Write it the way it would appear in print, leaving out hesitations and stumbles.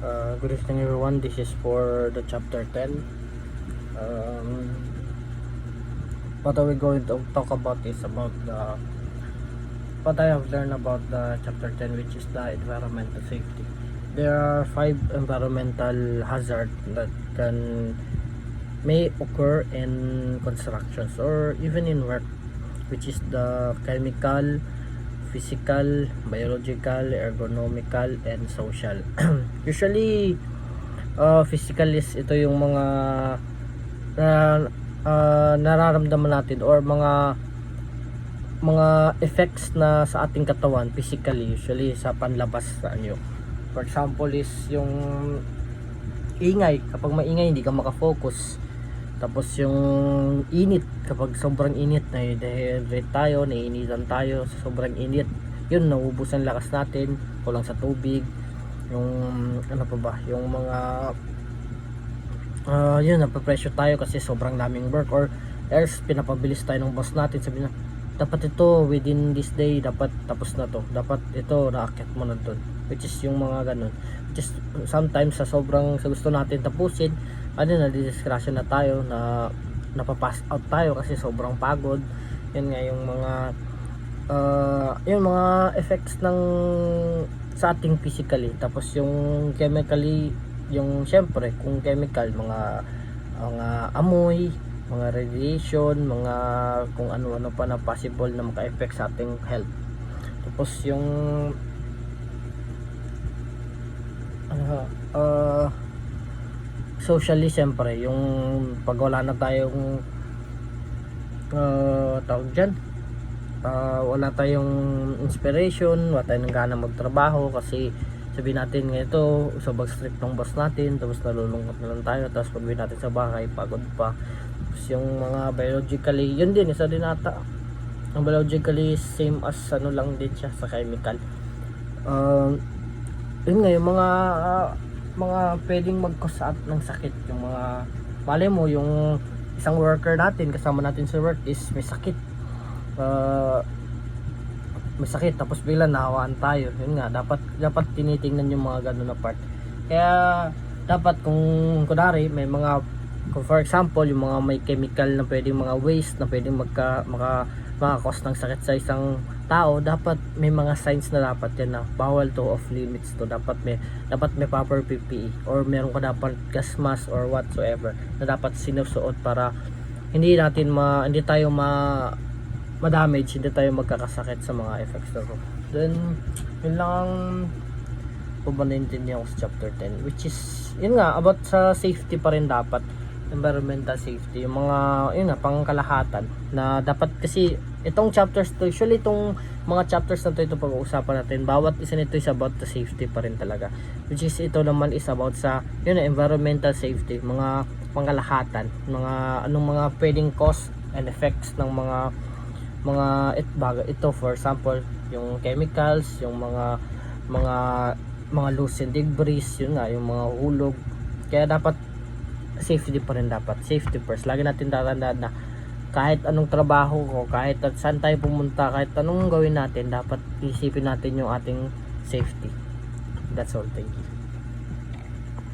Good evening everyone, this is for the chapter 10. What are we going to talk about is about what I have learned about the chapter 10, which is the environmental safety. There are 5 environmental hazards that may occur in constructions or even in work, which is the chemical, physical, biological, ergonomical, and social. Usually physical is ito yung mga nararamdaman natin or mga effects na sa ating katawan physically, usually sa panlabas sa anyo. For example is yung ingay, kapag maingay hindi ka makafocus. Tapos yung init, kapag sobrang init, na-dehydrate tayo, naiinitan tayo sa sobrang init, yun, nauubos ang lakas natin, kulang sa tubig. Yung ano pa ba, yung mga yun, napapressure tayo kasi sobrang daming work, or else pinapabilis tayo ng boss natin, sabi na dapat ito within this day, dapat tapos na to, dapat ito naakyat mo na dun, which is yung mga ganun, which is sometimes sa sobrang sa gusto natin tapusin, na discretion na tayo, na napapass out tayo kasi sobrang pagod. Yun nga yung mga effects ng sa ating physically. Tapos yung chemically, yung syempre kung chemical, mga amoy, mga radiation, mga kung ano-ano pa na possible na maka-effect sa ating health. Tapos yung socially, syempre yung pag wala na tayong tawag dyan, wala tayong inspiration, wala tayong gana magtrabaho kasi sabihin natin ganito, sobrang strict ng boss natin, tapos nalulungkot na lang tayo, tapos pag uwi natin sa bahay pagod pa. Tapos yung mga biologically, yun din, isa din ata ang biologically, same as ano lang din siya sa chemical. Yun nga yung mga pwedeng mag-cause ng sakit, yung mga mali mo, yung isang worker natin kasama natin sa work is may sakit, tapos bigla nahawaan tayo. Yun nga, dapat tinitingnan yung mga ganun na part. Kaya dapat kung kunwari may mga, kung for example yung mga may chemical na pwedeng mga waste na pwedeng makakos ng sakit sa isang tao, dapat may mga signs na dapat yan na bawal to, off limits to, dapat may proper PPE, or meron ka dapat gas mask or whatsoever na dapat sinusuot para hindi tayo ma-damage, hindi tayo magkakasakit sa mga effects na to. Then yun lang ang naintindihan ko sa chapter 10, which is yun nga about sa safety pa rin, dapat environmental safety, yung mga yun nga pangkalahatan na dapat. Kasi itong chapters to, usually itong mga chapters na to, ito pag-uusapan natin, bawat isa nito is about the safety pa rin talaga, which is ito naman is about sa yun na environmental safety, mga pangkalahatan, anong mga pwedeng cause and effects ng mga ito. For example yung chemicals, yung mga loose debris, yun nga yung mga hulog. Kaya dapat safety pa rin, dapat safety first. Lagi natin tatandaan na kahit anong trabaho ko, kahit saan tayo pumunta, kahit anong gawin natin, dapat isipin natin yung ating safety. That's all, thank you.